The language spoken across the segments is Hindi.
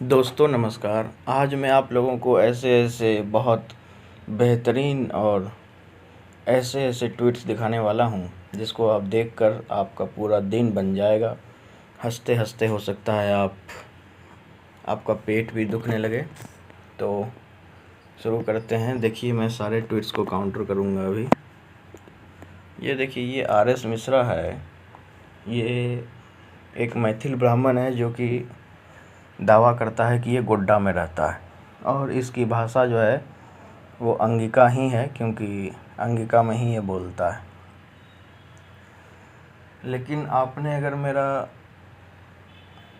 दोस्तों नमस्कार। आज मैं आप लोगों को ऐसे बहुत बेहतरीन और ऐसे ट्वीट्स दिखाने वाला हूं जिसको आप देखकर आपका पूरा दिन बन जाएगा। हँसते-हँसते हो सकता है आपका पेट भी दुखने लगे। तो शुरू करते हैं। देखिए, मैं सारे ट्वीट्स को काउंटर करूंगा अभी। ये देखिए, ये आर.एस. मिश्रा है। ये एक मैथिल ब्राह्मण है जो कि दावा करता है कि ये गोड्डा में रहता है और इसकी भाषा जो है वो अंगिका ही है, क्योंकि अंगिका में ही ये बोलता है। लेकिन आपने अगर मेरा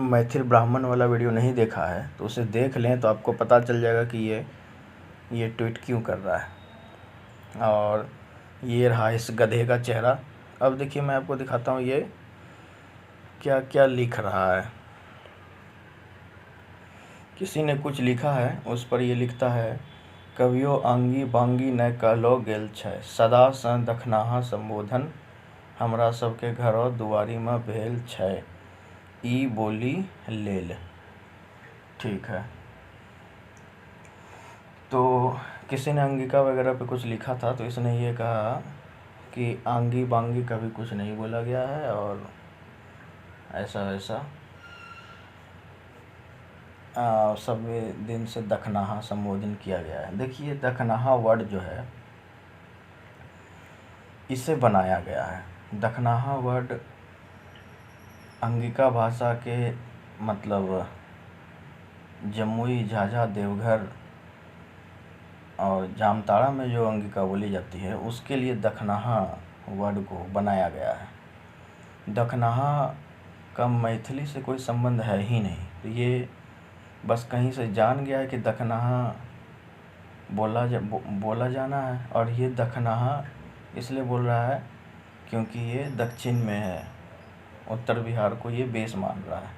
मैथिल ब्राह्मण वाला वीडियो नहीं देखा है तो उसे देख लें तो आपको पता चल जाएगा कि ये ट्वीट क्यों कर रहा है। और ये रहा इस गधे का चेहरा। अब देखिए, मैं आपको दिखाता हूँ ये क्या क्या लिख रहा है। किसी ने कुछ लिखा है, उस पर ये लिखता है, कवियो आंगी बांगी न कहलो गेल छै, सदा सँ दखनाहा संबोधन हमरा सबके घरो दुआरी में भेल छै, ई बोली लेल। ठीक है, तो किसी ने अंगिका वगैरह पे कुछ लिखा था तो इसने ये कहा कि आंगी बांगी कभी कुछ नहीं बोला गया है और ऐसा वैसा सब दिन से दखनाहा संबोधन किया गया है। देखिए, दखनाहा वर्ड जो है इसे बनाया गया है। दखनाहा वर्ड अंगिका भाषा के मतलब जमुई, झाझा, देवघर और जामताड़ा में जो अंगिका बोली जाती है उसके लिए दखनाहा वर्ड को बनाया गया है। दखनाहा का मैथिली से कोई संबंध है ही नहीं। तो ये बस कहीं से जान गया है कि दखनाहा बोला जाना है, और ये दखनाहा इसलिए बोल रहा है क्योंकि ये दक्षिण में है, उत्तर बिहार को ये बेस मान रहा है।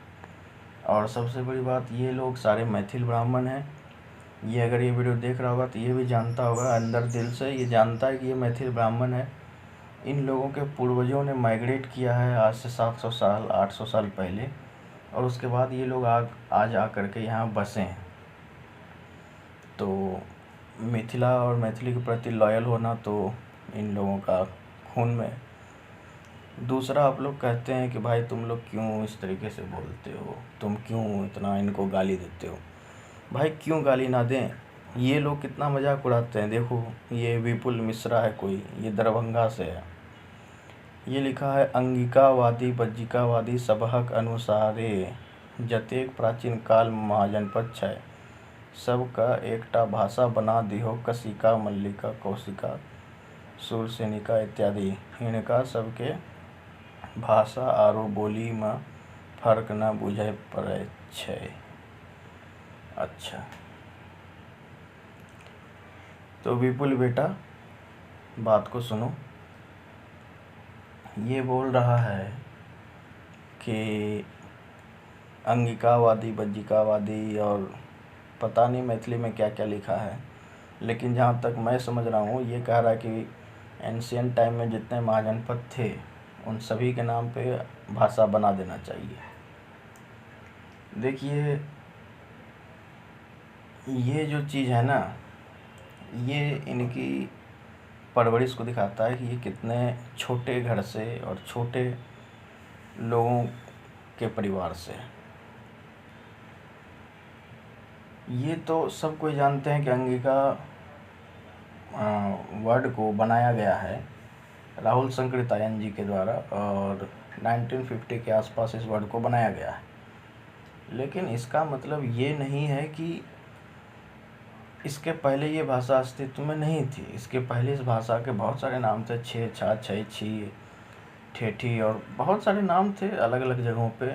और सबसे बड़ी बात, ये लोग सारे मैथिल ब्राह्मण हैं। ये अगर ये वीडियो देख रहा होगा तो ये भी जानता होगा, अंदर दिल से ये जानता है कि ये मैथिल ब्राह्मण है। इन लोगों के पूर्वजों ने माइग्रेट किया है आज से 700 साल 800 साल पहले, और उसके बाद ये लोग आज आकर के यहाँ बसे हैं। तो मिथिला और मैथिली के प्रति लॉयल होना तो इन लोगों का खून में। दूसरा, आप लोग कहते हैं कि भाई तुम लोग क्यों इस तरीके से बोलते हो, तुम क्यों इतना इनको गाली देते हो। भाई क्यों गाली ना दें, ये लोग कितना मजाक उड़ाते हैं। देखो, ये विपुल मिश्रा है कोई, ये दरभंगा से है। ये लिखा है, अंगिकावादी बज्जिकावादी सबहक अनुसारे जतेक प्राचीन काल महाजनपद छै सबका एकटा भाषा बना दिहो, कशिका, मल्लिका, कौशिका, शूरसेनिका इत्यादि। हिनका सबके भाषा आरो बोली में फर्क न बुझे पड़े छै। अच्छा, तो विपुल बेटा बात को सुनो। ये बोल रहा है कि अंगिकावादी बज्जिकावादी और पता नहीं मैथिली में क्या क्या लिखा है, लेकिन जहाँ तक मैं समझ रहा हूँ ये कह रहा है कि एंशियंट टाइम में जितने महाजनपद थे उन सभी के नाम पे भाषा बना देना चाहिए। देखिए, ये जो चीज़ है ना, ये इनकी परवरिश को दिखाता है कि ये कितने छोटे घर से और छोटे लोगों के परिवार से। ये तो सब कोई जानते हैं कि अंगिका वर्ड को बनाया गया है राहुल संकृतायन जी के द्वारा, और 1950 के आसपास इस वर्ड को बनाया गया है। लेकिन इसका मतलब ये नहीं है कि इसके पहले ये भाषा अस्तित्व में नहीं थी। इसके पहले इस भाषा के बहुत सारे नाम थे, छे छा, छै छी, ठेठी, और बहुत सारे नाम थे अलग अलग जगहों पे,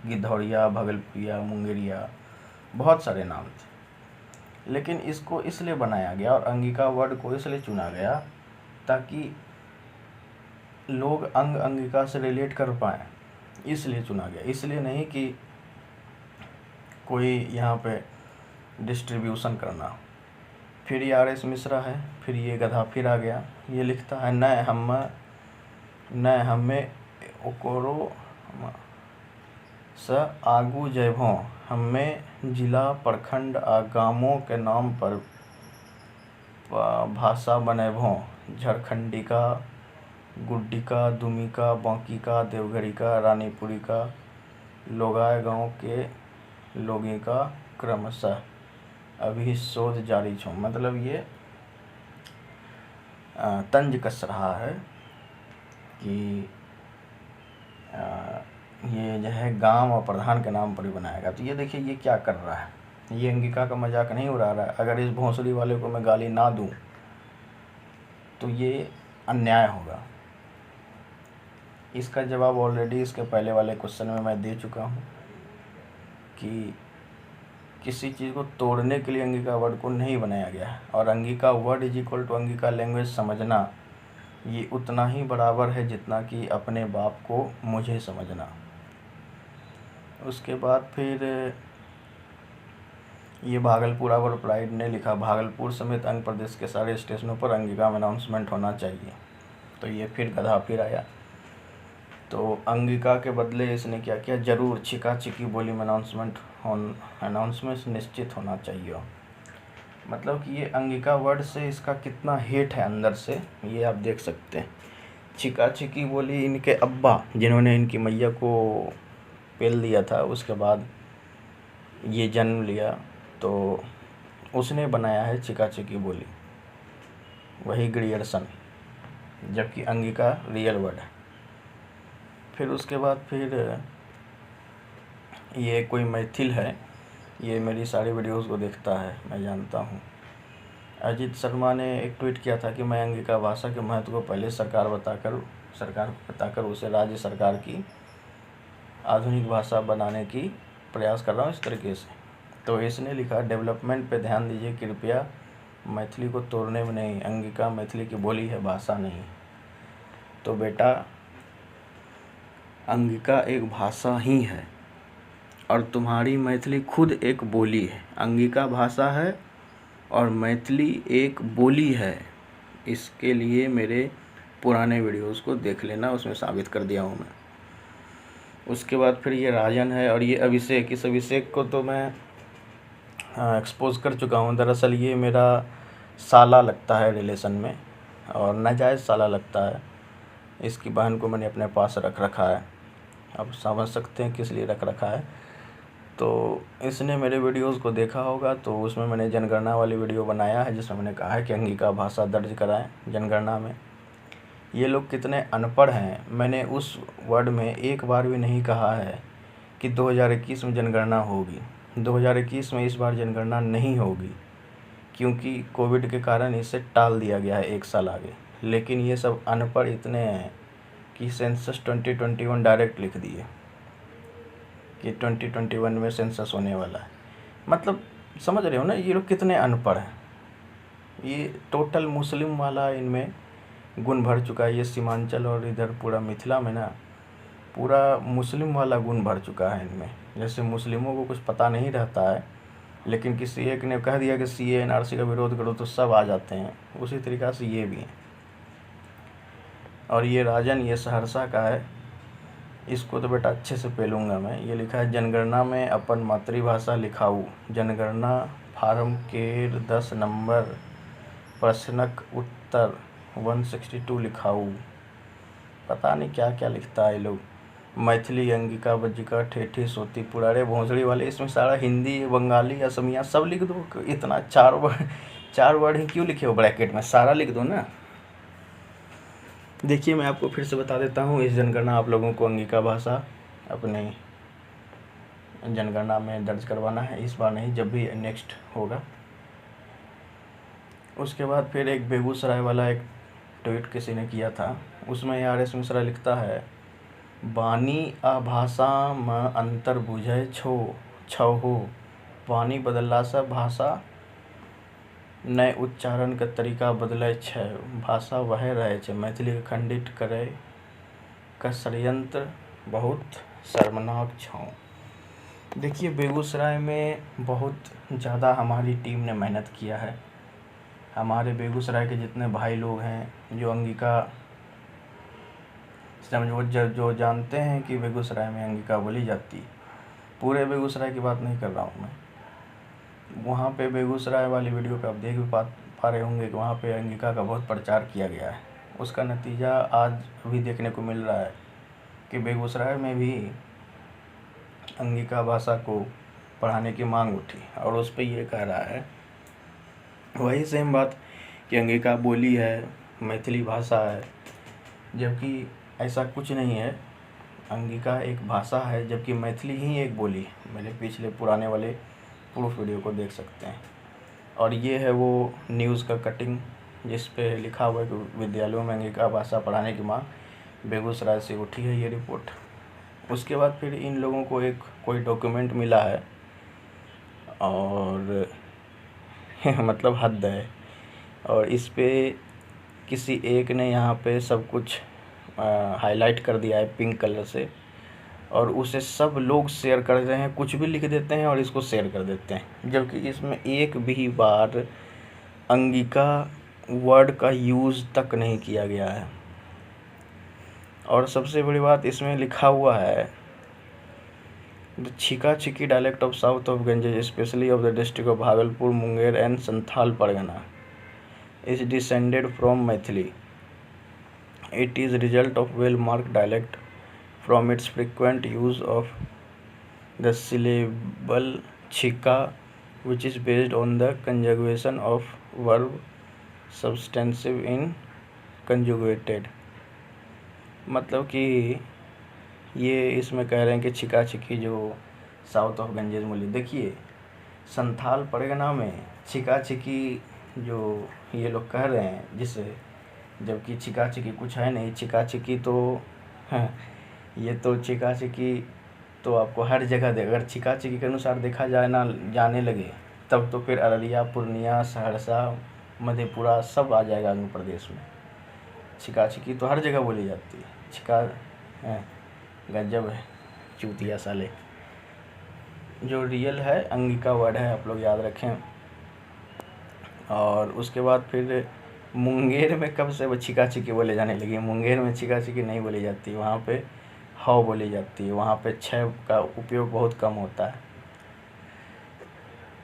गिद्धौरिया, भगलपुरिया, मुंगेरिया, बहुत सारे नाम थे। लेकिन इसको इसलिए बनाया गया और अंगिका वर्ड को इसलिए चुना गया ताकि लोग अंगिका से रिलेट कर पाएँ, इसलिए चुना गया। इसलिए नहीं कि कोई यहाँ पे डिस्ट्रीब्यूशन करना। फिर ये आर.एस. मिश्रा है, फिर ये गधा फिर आ गया। ये लिखता है, न हमें ओकरो स आगू जयभों, हमें जिला प्रखंड आ गाँवों के नाम पर भाषा बनेभों झारखंडिका, गुड्डिका, दुमिका, बांकिका, देवघरिका, रानीपुरिका, लोगाय गाँव के लोगिका क्रमशः अभी शोध जारी छो। मतलब ये तंज कस रहा है कि ये जो है गांव और प्रधान के नाम पर ही बनाएगा। तो ये देखिए ये क्या कर रहा है, ये अंगिका का मजाक नहीं उड़ा रहा है। अगर इस भोंसड़ी वाले को मैं गाली ना दूं तो ये अन्याय होगा। इसका जवाब ऑलरेडी इसके पहले वाले क्वेश्चन में मैं दे चुका हूँ कि किसी चीज़ को तोड़ने के लिए अंगिका वर्ड को नहीं बनाया गया है। और Angika word is equal to Angika language समझना ये उतना ही बराबर है जितना कि अपने बाप को मुझे समझना। उसके बाद फिर ये भागलपुर आवर प्राइड ने लिखा, भागलपुर समेत अंग प्रदेश के सारे स्टेशनों पर अंगिका में अनाउंसमेंट होना चाहिए। तो ये फिर गधा फिर आया। तो अंगिका के बदले इसने क्या किया, जरूर छिका छिकी बोली में अनाउंसमेंट निश्चित होना चाहिए। मतलब कि ये अंगिका वर्ड से इसका कितना हेट है अंदर से, ये आप देख सकते हैं। छिका छिकी बोली इनके अब्बा जिन्होंने इनकी मैया को पेल दिया था, उसके बाद ये जन्म लिया, तो उसने बनाया है छिका छिकी बोली, वही ग्रियर्सन, जबकि अंगिका रियल वर्ड है। फिर उसके बाद फिर ये कोई मैथिल है, ये मेरी सारी वीडियोस को देखता है, मैं जानता हूँ। अजीत शर्मा ने एक ट्वीट किया था कि मैं अंगिका भाषा के महत्व को पहले सरकार को बताकर उसे राज्य सरकार की आधुनिक भाषा बनाने की प्रयास कर रहा हूँ, इस तरीके से। तो इसने लिखा, डेवलपमेंट पे ध्यान दीजिए कृपया, मैथिली को तोड़ने में नहीं, अंगिका मैथिली की बोली है, भाषा नहीं। तो बेटा अंगिका एक भाषा ही है और तुम्हारी मैथिली खुद एक बोली है। अंगिका भाषा है और मैथिली एक बोली है। इसके लिए मेरे पुराने वीडियोस को देख लेना, उसमें साबित कर दिया हूँ मैं। उसके बाद फिर ये राजन है और ये अभिषेक, इस अभिषेक को तो मैं एक्सपोज कर चुका हूँ। दरअसल ये मेरा साला लगता है रिलेशन में, और नाजायज़ साला लगता है। इसकी बहन को मैंने अपने पास रख रखा है, अब समझ सकते हैं किस लिए रख रखा है। तो इसने मेरे वीडियोस को देखा होगा, तो उसमें मैंने जनगणना वाली वीडियो बनाया है जिसमें मैंने कहा है कि अंगिका भाषा दर्ज कराएं जनगणना में। ये लोग कितने अनपढ़ हैं। मैंने उस वर्ड में एक बार भी नहीं कहा है कि 2021 में जनगणना होगी। 2021 में इस बार जनगणना नहीं होगी क्योंकि कोविड के कारण इसे टाल दिया गया है 1 साल आगे। लेकिन ये सब अनपढ़ इतने हैं कि सेंसस 2021 डायरेक्ट लिख दिए कि 2021 में सेंसस होने वाला है। मतलब समझ रहे हो ना, ये लोग कितने अनपढ़ हैं। ये टोटल मुस्लिम वाला इनमें गुण भर चुका है। ये सीमांचल और इधर पूरा मिथिला में ना पूरा मुस्लिम वाला गुण भर चुका है इनमें। जैसे मुस्लिमों को कुछ पता नहीं रहता है, लेकिन किसी एक ने कह दिया कि CA NRC का विरोध करो तो सब आ जाते हैं, उसी तरीक़ा से ये भी हैं। और ये राजन, ये सहरसा का है, इसको तो बेटा अच्छे से पेलूँगा मैं। ये लिखा है, जनगणना में अपन मातृभाषा लिखाऊ, जनगणना फार्म केर 10 नंबर प्रश्नक उत्तर 162 लिखाऊ। पता नहीं क्या क्या लिखता है ये लोग। मैथिली, अंगिका, बज्जिका, ठेठी, सोती, पुरारे, भोंसड़ी वाले, इसमें सारा हिंदी, बंगाली, असमिया सब लिख दो। इतना 4 वर्ड ही क्यों लिखे हो ब्रैकेट में, सारा लिख दो ना। देखिए मैं आपको फिर से बता देता हूँ, इस जनगणना आप लोगों को अंगिका भाषा अपने जनगणना में दर्ज करवाना है। इस बार नहीं, जब भी नेक्स्ट होगा। उसके बाद फिर एक बेगूसराय वाला एक ट्वीट किसी ने किया था, उसमें RS मिश्रा लिखता है, बानी आ भाषा में अंतर बुझे छहो, बानी बदलला से भाषा नए उच्चारण के तरीका बदलै छै, भाषा वह रहे छै। मैथिली के खंडित करे का षड्यंत्र बहुत शर्मनाक छौ। देखिए बेगूसराय में बहुत ज़्यादा हमारी टीम ने मेहनत किया है। हमारे बेगूसराय के जितने भाई लोग हैं जो अंगिका समझो, जो जानते हैं कि बेगूसराय में अंगिका बोली जाती, पूरे बेगूसराय की बात नहीं कर रहा हूँ मैं। वहाँ पे बेगूसराय वाली वीडियो पे आप देख भी पा रहे होंगे कि वहाँ पे अंगिका का बहुत प्रचार किया गया है। उसका नतीजा आज भी देखने को मिल रहा है कि बेगूसराय में भी अंगिका भाषा को पढ़ाने की मांग उठी और उस पर ये कह रहा है वही सेम बात कि अंगिका बोली है, मैथिली भाषा है, जबकि ऐसा कुछ नहीं है। अंगिका एक भाषा है जबकि मैथिली ही एक बोली है। मेरे पिछले पुराने वाले प्रूफ वीडियो को देख सकते हैं। और ये है वो न्यूज़ का कटिंग जिस पे लिखा हुआ है कि विद्यालयों में अंगिका भाषा पढ़ाने की मांग, बेगूसराय से उठी है ये रिपोर्ट। उसके बाद फिर इन लोगों को एक कोई डॉक्यूमेंट मिला है और मतलब हद है। और इस पे किसी एक ने यहाँ पे सब कुछ हाईलाइट कर दिया है पिंक कलर से, और उसे सब लोग शेयर कर रहे हैं। कुछ भी लिख देते हैं और इसको शेयर कर देते हैं, जबकि इसमें एक भी बार अंगिका वर्ड का यूज़ तक नहीं किया गया है। और सबसे बड़ी बात इसमें लिखा हुआ है the Chhika Chhiki dialect of south of Ganges specially of the district of Bhagalpur, Munger and Santhal Pargana is descended from Maithili. It is result of well-marked dialect from its frequent use of the syllable chika, which is based on the conjugation of verb substantive in conjugated. मतलब कि ये इसमें कह रहे हैं कि छिका छिकी जो साउथ ऑफ गंजेज मूली, देखिए संथाल परगना में छिका छिकी जो ये लोग कह रहे हैं जिसे, जबकि छिका छिकी कुछ है नहीं। छिका छिकी तो ये तो छिका छिकी तो आपको हर जगह दे, अगर छिका छिकी के अनुसार देखा जाए ना जाने लगे तब तो फिर अररिया, पूर्णिया, सहरसा, मधेपुरा सब आ जाएगा आंध्र प्रदेश में। छिका छिकी तो हर जगह बोली जाती है। छिका गजब है, चूतिया साले। जो रियल है अंगिका वर्ड है, आप लोग याद रखें। और उसके बाद फिर मुंगेर में कब से वो छिका छिकी बोले जाने लगी। मुंगेर में छिका छिकी नहीं बोली जाती, वहाँ पे हौ बोली जाती है। वहाँ पे छ का उपयोग बहुत कम होता है।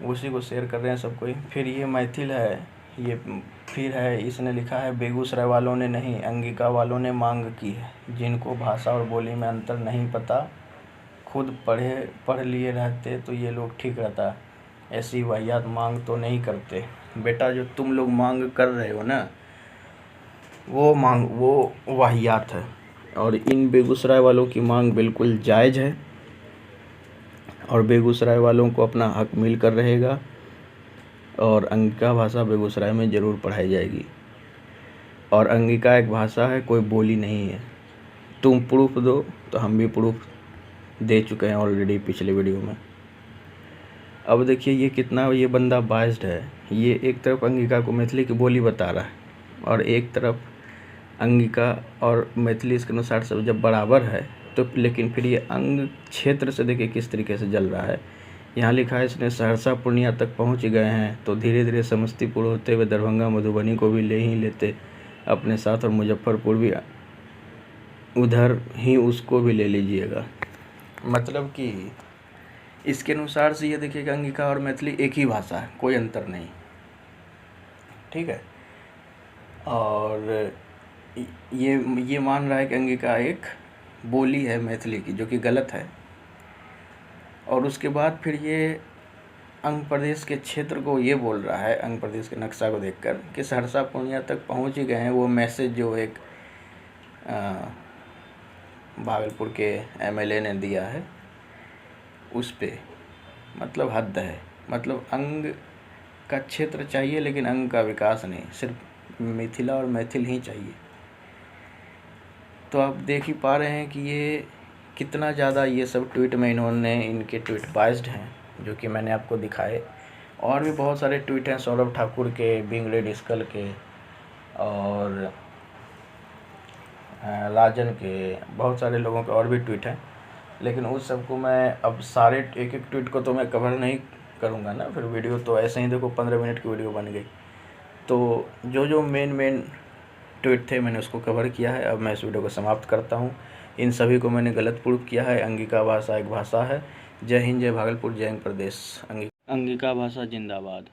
उसी को शेयर कर रहे हैं सब कोई। फिर ये मैथिल है, ये फिर है, इसने लिखा है बेगूसराय वालों ने नहीं, अंगिका वालों ने मांग की है। जिनको भाषा और बोली में अंतर नहीं पता, खुद पढ़ लिए रहते तो ये लोग ठीक रहता। ऐसी वाहियात मांग तो नहीं करते। बेटा जो तुम लोग मांग कर रहे हो ना, वो वाहियात है। और इन बेगूसराय वालों की मांग बिल्कुल जायज़ है और बेगूसराय वालों को अपना हक मिल कर रहेगा। और अंगिका भाषा बेगूसराय में ज़रूर पढ़ाई जाएगी। और अंगिका एक भाषा है, कोई बोली नहीं है। तुम प्रूफ दो तो हम भी प्रूफ दे चुके हैं ऑलरेडी पिछले वीडियो में। अब देखिए ये कितना ये बंदा बाइस्ड है। ये एक तरफ अंगिका को मैथिली की बोली बता रहा है और एक तरफ अंगिका और मैथिली इसके अनुसार सब जब बराबर है तो लेकिन फिर ये अंग क्षेत्र से देखिए किस तरीके से जल रहा है। यहाँ लिखा है इसने सहरसा पूर्णिया तक पहुँच गए हैं तो धीरे धीरे समस्तीपुर होते हुए दरभंगा मधुबनी को भी ले ही लेते अपने साथ, और मुजफ्फरपुर भी उधर ही उसको भी ले लीजिएगा। मतलब कि इसके अनुसार से ये देखिए कि अंगिका और मैथिली एक ही भाषा है, कोई अंतर नहीं। ठीक है। और ये मान रहा है कि अंगिका एक बोली है मैथिली की, जो कि गलत है। और उसके बाद फिर ये अंग प्रदेश के क्षेत्र को ये बोल रहा है, अंग प्रदेश के नक्शा को देखकर, कि सहरसा पूर्णिया तक पहुंच ही गए हैं। वो मैसेज जो एक भागलपुर के एमएलए ने दिया है उस पे, मतलब हद है। मतलब अंग का क्षेत्र चाहिए लेकिन अंग का विकास नहीं, सिर्फ मिथिला और मैथिल ही चाहिए। तो आप देख ही पा रहे हैं कि ये कितना ज़्यादा ये सब ट्वीट में इन्होंने, इनके ट्वीट बाइस्ड हैं, जो कि मैंने आपको दिखाए। और भी बहुत सारे ट्वीट हैं सौरभ ठाकुर के, बिंग रेड स्कल के और राजन के, बहुत सारे लोगों के और भी ट्वीट हैं। लेकिन उस सबको मैं अब सारे एक एक ट्वीट को तो मैं कवर नहीं करूँगा ना, फिर वीडियो तो ऐसे ही देखो 15 मिनट की वीडियो बन गई। तो जो मेन ट्वीट थे मैंने उसको कवर किया है। अब मैं इस वीडियो को समाप्त करता हूँ। इन सभी को मैंने गलत प्रूफ किया है। अंगिका भाषा एक भाषा है जय हिंद, जय भागलपुर, जय हिंद प्रदेश। अंगिका भाषा जिंदाबाद।